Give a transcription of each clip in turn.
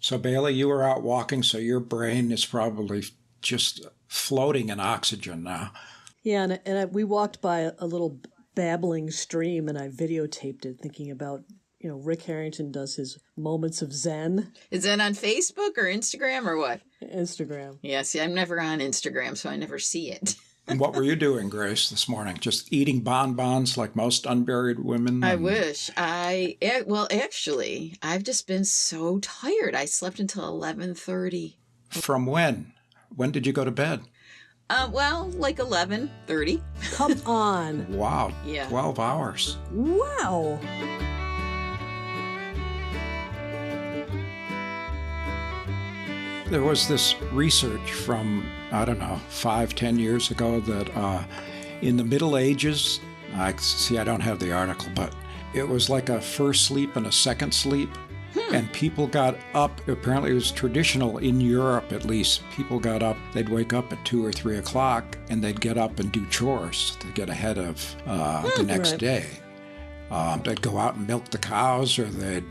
So, Bailey, you were out walking, so your brain is probably just floating in oxygen now. Yeah, we walked by a little babbling stream, and I videotaped it, thinking about, Rick Harrington does his moments of zen. Is that on Facebook or Instagram or what? Instagram. Yeah, see, I'm never on Instagram, so I never see it. And what were you doing, Grace, this morning? Just eating bonbons like most unburied women? I wish. Well, actually, I've just been so tired. I slept until 11:30. From when? When did you go to bed? Well, like 11:30. Come on. Wow. Yeah. 12 hours. Wow. There was this research from, 5-10 years ago that in the Middle Ages, I don't have the article, but it was like a first sleep and a second sleep. And people got up, apparently it was traditional in Europe at least, people got up, they'd wake up at 2 or 3 o'clock and they'd get up and do chores to get ahead of the next day. They'd go out and milk the cows, or they'd,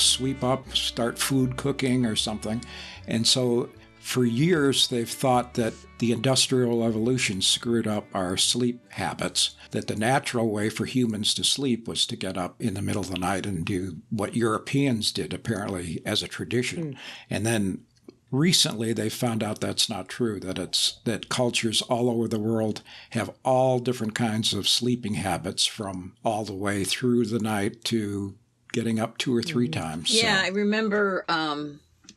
sweep up, start food cooking or something. And so for years, they've thought that the Industrial Revolution screwed up our sleep habits, that the natural way for humans to sleep was to get up in the middle of the night and do what Europeans did, apparently, as a tradition. And then recently, they found out that's not true, that cultures all over the world have all different kinds of sleeping habits, from all the way through the night to getting up 2 or 3 times. Yeah, I remember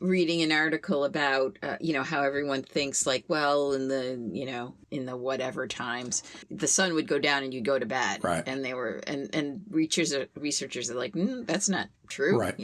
reading an article about, how everyone thinks like, well, in the whatever times, the sun would go down and you'd go to bed. Right. And they were, and researchers are like, that's not true. Right.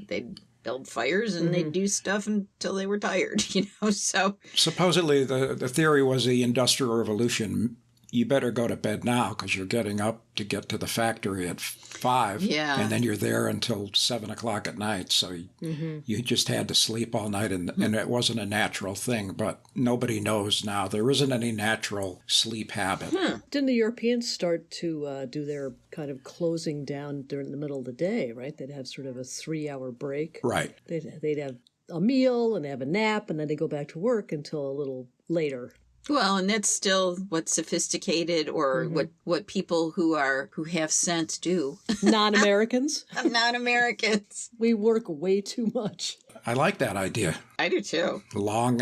They'd build fires and they'd do stuff until they were tired, so. Supposedly, the theory was the Industrial Revolution, you better go to bed now because you're getting up to get to the factory at 5. Yeah. And then you're there until 7 o'clock at night. So you just had to sleep all night, and it wasn't a natural thing. But nobody knows now. There isn't any natural sleep habit. Didn't the Europeans start to do their kind of closing down during the middle of the day, right? They'd have sort of a 3-hour break. Right. They'd have a meal and have a nap, and then they go back to work until a little later. Well, and that's still what sophisticated or what people who have sense do. Non-Americans? Non-Americans. We work way too much. I like that idea. I do too. Long,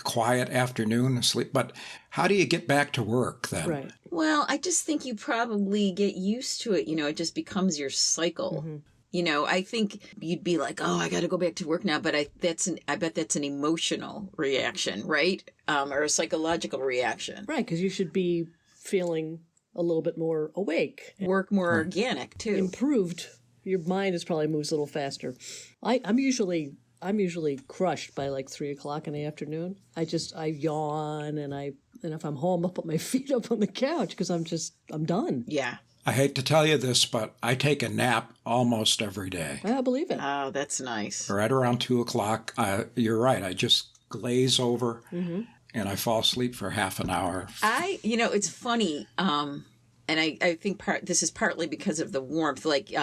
quiet afternoon sleep. But how do you get back to work then? Right. Well, I just think you probably get used to it. It just becomes your cycle. I think you'd be like, oh, I got to go back to work now. But I bet that's an emotional reaction, right? Or a psychological reaction. Right, because you should be feeling a little bit more awake. Work more organic, too. Improved. Your mind is probably moves a little faster. I'm usually crushed by like 3 o'clock in the afternoon. I yawn, and if I'm home, I'll put my feet up on the couch because I'm done. Yeah. I hate to tell you this, but I take a nap almost every day. I believe it. Oh, that's nice. Right around 2 o'clock. You're right. I just glaze over and I fall asleep for half an hour. It's funny. And I think this is partly because of the warmth. Like,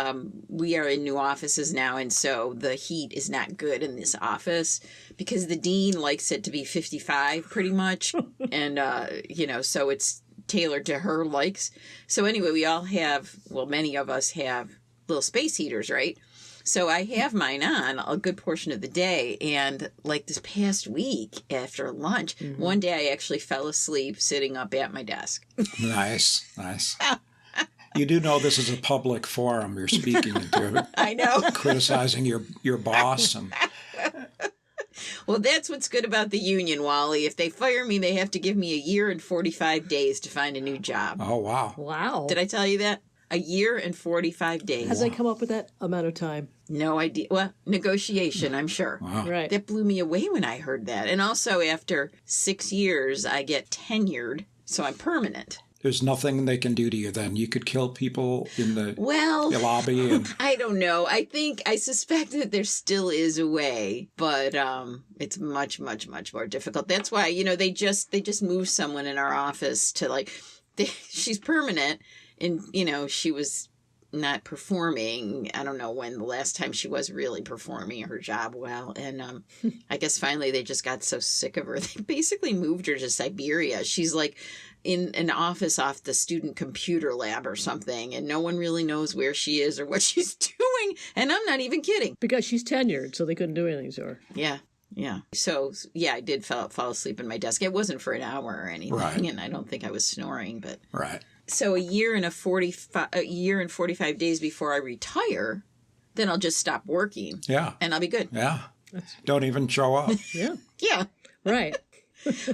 we are in new offices now, and so the heat is not good in this office because the dean likes it to be 55 pretty much. And, so it's tailored to her likes. So anyway, we all have, many of us have little space heaters, right? So I have mine on a good portion of the day. And like this past week after lunch, one day I actually fell asleep sitting up at my desk. Nice. You do know this is a public forum you're speaking into. I know. Criticizing your boss. And Well, that's what's good about the union, Wally. If they fire me, they have to give me 1 year and 45 days to find a new job. Oh, wow. Wow. Did I tell you that? 1 year and 45 days. How did they come up with that amount of time? No idea. Well, negotiation, I'm sure. Wow. Right. That blew me away when I heard that. And also, after 6 years, I get tenured, so I'm permanent. There's nothing they can do to you then. You could kill people in the lobby. And I don't know. I suspect that there still is a way, but it's much, much, much more difficult. That's why, they just moved someone in our office to she's permanent, and, she was not performing. I don't know when the last time she was really performing her job well. And I guess finally they just got so sick of her. They basically moved her to Siberia. She's like in an office off the student computer lab or something, and no one really knows where she is or what she's doing. And I'm not even kidding. Because she's tenured, so they couldn't do anything to her. Yeah. Yeah. So, yeah, I did fall asleep in my desk. It wasn't for an hour or anything, Right. and I don't think I was snoring, but... Right. So a year and 45 days before I retire, then I'll just stop working. Yeah. And I'll be good. Yeah. Don't even show up. Yeah. Yeah. Right.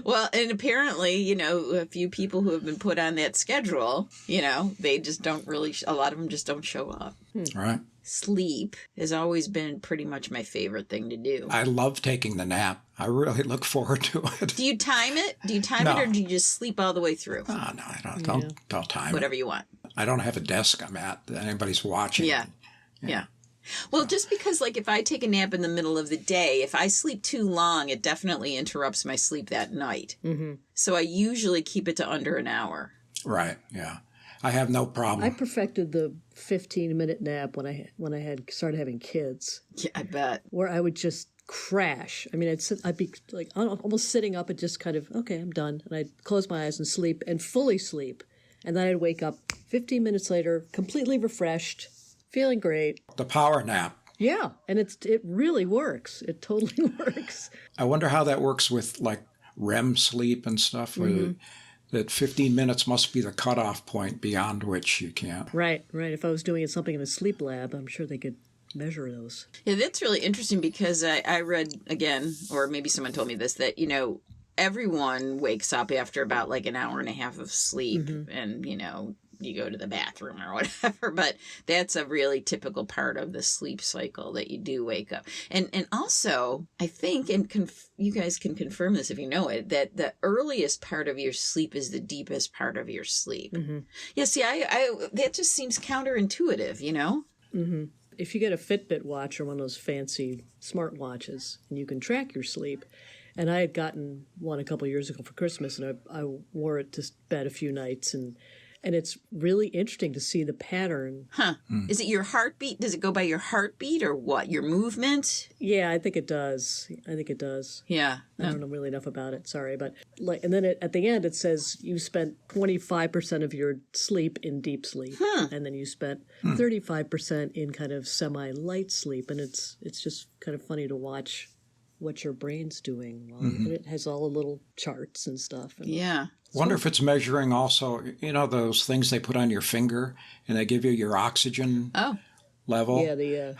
Well, and apparently, you know, a few people who have been put on that schedule, you know, they just don't really, a lot of them just don't show up. Right. Sleep has always been pretty much my favorite thing to do. I love taking the nap. I really look forward to it. Do you time it? Do you time No. it, or do you just sleep all the way through? Oh, no, I don't. Yeah. Don't time Whatever it. you want. I don't have a desk I'm at that anybody's watching. Yeah. Yeah. Well, just because, like, if I take a nap in the middle of the day, if I sleep too long, it definitely interrupts my sleep that night. Mm-hmm. So I usually keep it to under an hour. Right. Yeah. I have no problem. I perfected the 15-minute nap when I had started having kids, Yeah, I bet. where I would just crash. I mean, I'd be like almost sitting up and just kind of, okay, I'm done. And I'd close my eyes and sleep and fully sleep. And then I'd wake up 15 minutes later, completely refreshed, feeling great. The power nap. Yeah, and it really works. It totally works. I wonder how that works with like REM sleep and stuff. Where that 15 minutes must be the cutoff point beyond which you can't. Right. If I was doing something in a sleep lab, I'm sure they could measure those. Yeah, that's really interesting because I read again, or maybe someone told me this, that, you know, everyone wakes up after about like an hour and a half of sleep and, you know, you go to the bathroom or whatever, but that's a really typical part of the sleep cycle, that you do wake up. And also, I think, and you guys can confirm this if you know it, that the earliest part of your sleep is the deepest part of your sleep. Mm-hmm. Yeah, see, I that just seems counterintuitive, you know? Mm-hmm. If you get a Fitbit watch or one of those fancy smart watches, and you can track your sleep, and I had gotten one a couple of years ago for Christmas, and I wore it to bed a few nights, and it's really interesting to see the pattern. Huh. Is it your heartbeat? Does it go by your heartbeat or what? Your movement? Yeah, I think it does. Yeah. I don't know really enough about it. Sorry, but like, and then at the end it says you spent 25% of your sleep in deep sleep, and then you spent 35% in kind of semi-light sleep, and it's just kind of funny to watch what your brain's doing. And it has all the little charts and stuff. And Yeah. Wonder if it's measuring also, you know, those things they put on your finger and they give you your oxygen level. Yeah,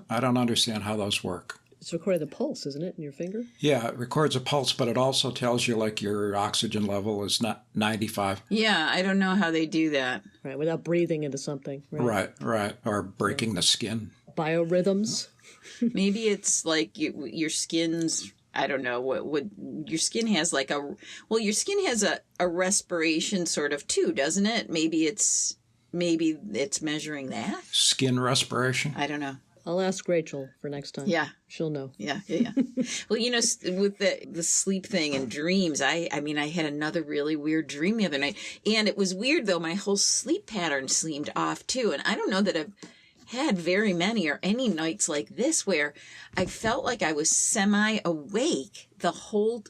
I don't understand how those work. it's recording the pulse, isn't it, in your finger? Yeah, it records a pulse, but it also tells you like your oxygen level is not 95. Yeah, I don't know how they do that. Right, without breathing into something. Right. Right. Or breaking the skin. Biorhythms. Maybe it's like your skin's, I don't know, what would your skin has like your skin has a respiration sort of too, doesn't it? Maybe it's measuring that. Skin respiration. I don't know. I'll ask Rachel for next time. Yeah. She'll know. Yeah. Well, you know, with the sleep thing and dreams, I mean, I had another really weird dream the other night. And it was weird, though. My whole sleep pattern seemed off, too. And I don't know that I've had very many or any nights like this where I felt like I was semi-awake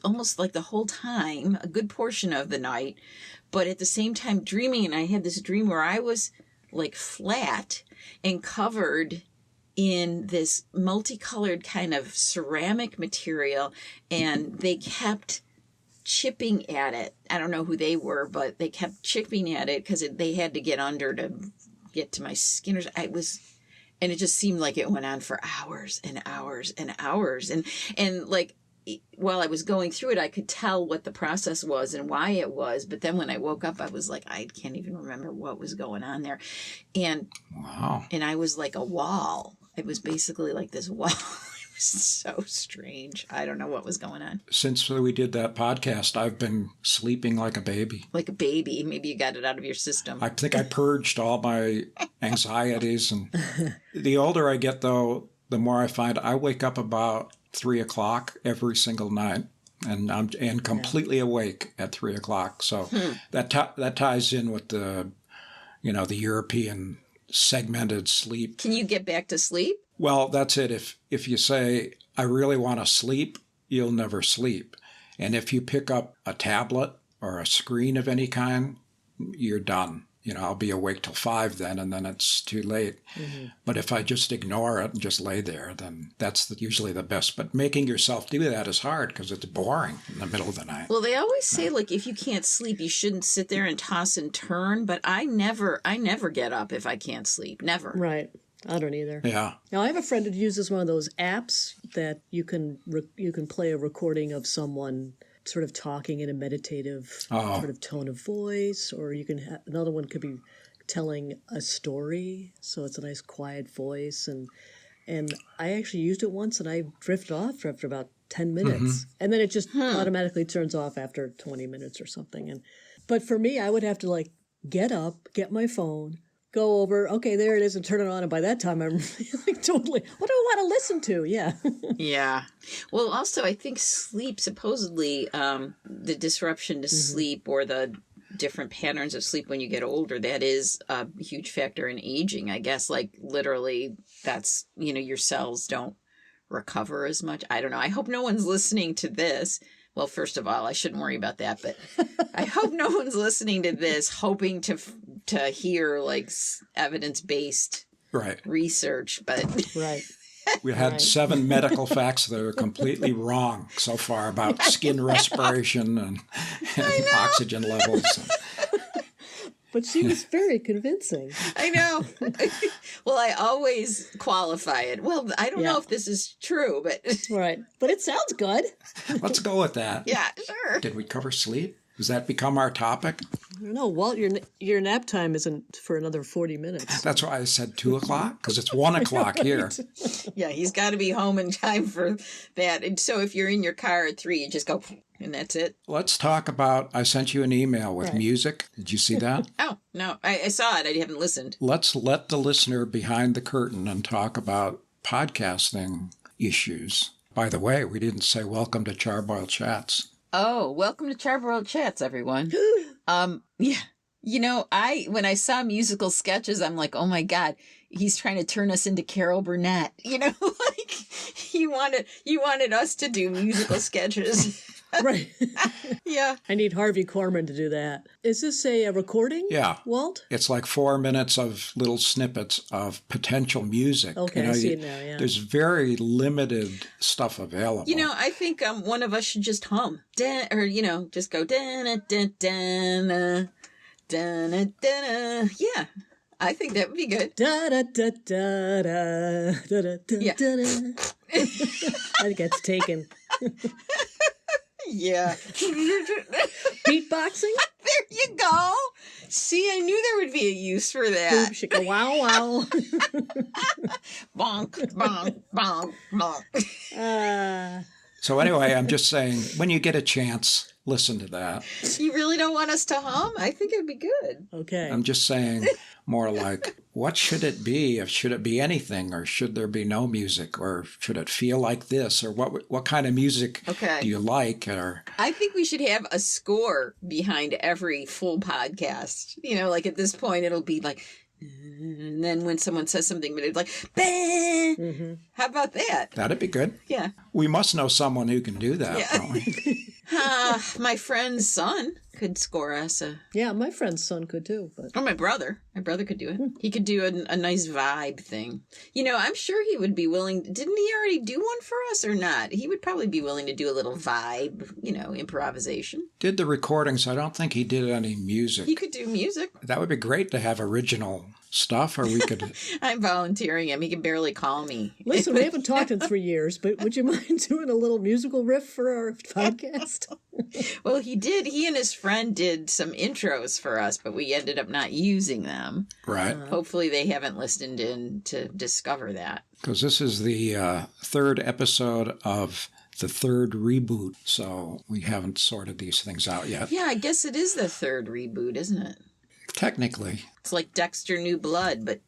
almost like the whole time, a good portion of the night, but at the same time dreaming. And I had this dream where I was like flat and covered in this multicolored kind of ceramic material, and they kept chipping at it. I don't know who they were, but they kept chipping at it because they had to get under to get to my skin. And it just seemed like it went on for hours and hours and hours. And like, while I was going through it, I could tell what the process was and why it was. But then when I woke up, I was like, I can't even remember what was going on there. And Wow. And I was like a wall. It was basically like this wall. It was so strange. I don't know what was going on. Since we did that podcast, I've been sleeping like a baby. Like a baby. Maybe you got it out of your system. I think I purged all my anxieties. And the older I get, though, the more I find I wake up about 3 o'clock every single night. And I'm completely awake at 3 o'clock. So that ties in with the European segmented sleep. Can you get back to sleep? Well, that's it. If you say, I really want to sleep, you'll never sleep. And if you pick up a tablet or a screen of any kind, you're done. I'll be awake till 5 then, and then it's too late. Mm-hmm. But if I just ignore it and just lay there, then that's usually the best. But making yourself do that is hard because it's boring in the middle of the night. Well, they always say, like, if you can't sleep, you shouldn't sit there and toss and turn. But I never get up if I can't sleep. Never. Right. I don't either. Yeah. Now, I have a friend who uses one of those apps that you can play a recording of someone sort of talking in a meditative sort of tone of voice, or you can another one could be telling a story, so it's a nice quiet voice, and I actually used it once and I drifted off after about 10 minutes, and then it just automatically turns off after 20 minutes or something. But for me, I would have to like get up, get my phone, go over, okay, there it is, and turn it on. And by that time, I'm like totally, what do I want to listen to? Yeah. Yeah. Well, also, I think sleep, supposedly, the disruption to sleep or the different patterns of sleep when you get older, that is a huge factor in aging. I guess, like, literally, that's, your cells don't recover as much. I don't know. I hope no one's listening to this. Well, first of all, I shouldn't worry about that, but I hope no one's listening to this hoping to hear like evidence-based research, but right. We had 7 medical facts that are completely wrong so far about skin respiration and oxygen levels. But she was very convincing. I know. Well, I always qualify it. Well, I don't know if this is true, but... Right. But it sounds good. Let's go with that. Yeah, sure. Did we cover sleep? Does that become our topic? I don't know. Walt, your nap time isn't for another 40 minutes. That's why I said 2 o'clock, because it's 1 o'clock here. Yeah, he's got to be home in time for that. And so if you're in your car at 3, you just go, and that's it. Let's talk about, I sent you an email with music. Did you see that? Oh, no, I saw it. I haven't listened. Let's let the listener behind the curtain and talk about podcasting issues. By the way, we didn't say welcome to Charbroiled Chats. Oh, welcome to Charbroiled Chats, everyone. Yeah. When I saw musical sketches, I'm like, oh my God, he's trying to turn us into Carol Burnett. Like you wanted us to do musical sketches. Right. Yeah. I need Harvey Korman to do that. Is this a recording? Yeah. Walt? It's like 4 minutes of little snippets of potential music. Okay, I see it now, yeah. There's very limited stuff available. I think one of us should just hum. Just go da-na-da-da-na, da-na-da-na. Yeah. I think that would be good. Da da da da da da da da. Yeah. That gets taken. Yeah. Beatboxing? There you go. See, I knew there would be a use for that. Boom, shika, wow, wow. Bonk, bonk, bonk, bonk. So anyway, I'm just saying, when you get a chance, listen to that. You really don't want us to hum? I think it would be good. Okay. I'm just saying more like, what should it be? Should it be anything? Or should there be no music? Or should it feel like this? Or what kind of music do you like? Or I think we should have a score behind every full podcast. Like at this point, it'll be like... And then when someone says something, but it's like, bang! Mm-hmm. How about that? That'd be good. Yeah. We must know someone who can do that, don't we? My friend's son could score us Yeah, my friend's son could too. But my brother. My brother could do it. He could do a nice vibe thing. I'm sure he would be willing. Didn't he already do one for us or not? He would probably be willing to do a little vibe, improvisation. Did the recordings. I don't think he did any music. He could do music. That would be great to have original stuff, or we could... I'm volunteering him. He can barely call me. Listen, we haven't talked in 3 years, but would you mind doing a little musical riff for our podcast? Well, he did. He and his friend did some intros for us, but we ended up not using them. Right. Hopefully they haven't listened in to discover that. Because this is the 3rd episode of the 3rd reboot, so we haven't sorted these things out yet. Yeah, I guess it is the 3rd reboot, isn't it? Technically. It's like Dexter New Blood, but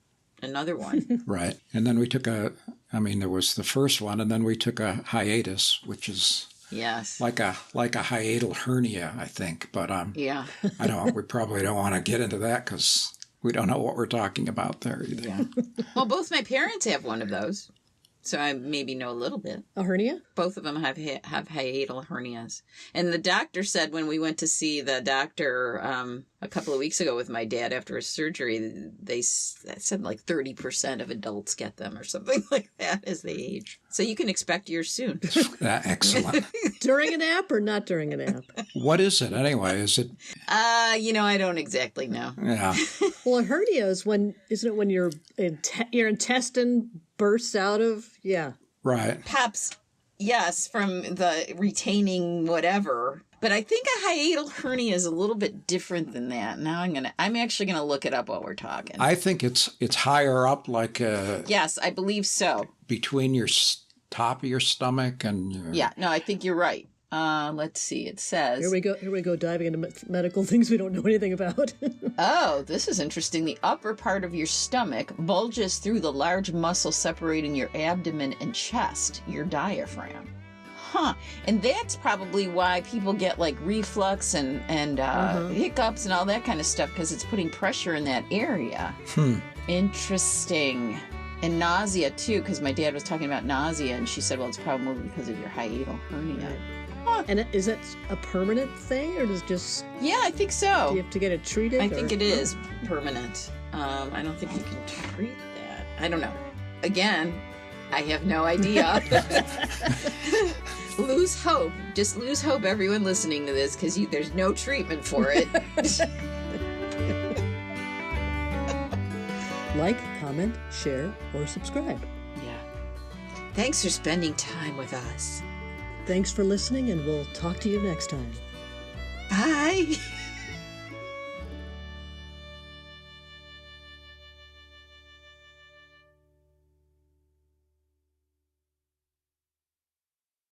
another one. Right. And then we took there was the first one, and then we took a hiatus, which is... Yes. Like a hiatal hernia, I think. But yeah. we probably don't want to get into that because We don't know what we're talking about there either. Yeah. Well, both my parents have one of those, so I maybe know a little bit. A hernia? Both of them have hiatal hernias. And the doctor said when we went to see the doctor a couple of weeks ago with my dad after his surgery, they said like 30% of adults get them or something like that as they age. So you can expect yours soon. Excellent. During a nap or not during a nap? What is it anyway? Is it? I don't exactly know. Yeah. Well, a hernia is isn't it when your intestine bursts out of? Yeah. Right. Perhaps, yes, from the retaining whatever. But I think a hiatal hernia is a little bit different than that. Now I'm actually gonna look it up while we're talking. I think it's higher up, like yes, I believe so. between your top of your stomach and your... Yeah, no, I think you're right. Let's see. It says. Here we go diving into medical things we don't know anything about. Oh, this is interesting. The upper part of your stomach bulges through the large muscle separating your abdomen and chest, your diaphragm. Huh. And that's probably why people get like reflux and hiccups and all that kind of stuff, because it's putting pressure in that area. Interesting. And nausea too, because my dad was talking about nausea, and she said, well, it's probably because of your hiatal hernia. Huh. And is that a permanent thing, or does it just... Yeah, I think so. Do you have to get it treated? I think it is permanent. I don't think you can treat that. I don't know. Again, I have no idea. Lose hope. Just lose hope, everyone listening to this, because there's no treatment for it. Like, comment, share, or subscribe. Yeah. Thanks for spending time with us. Thanks for listening, and we'll talk to you next time. Bye.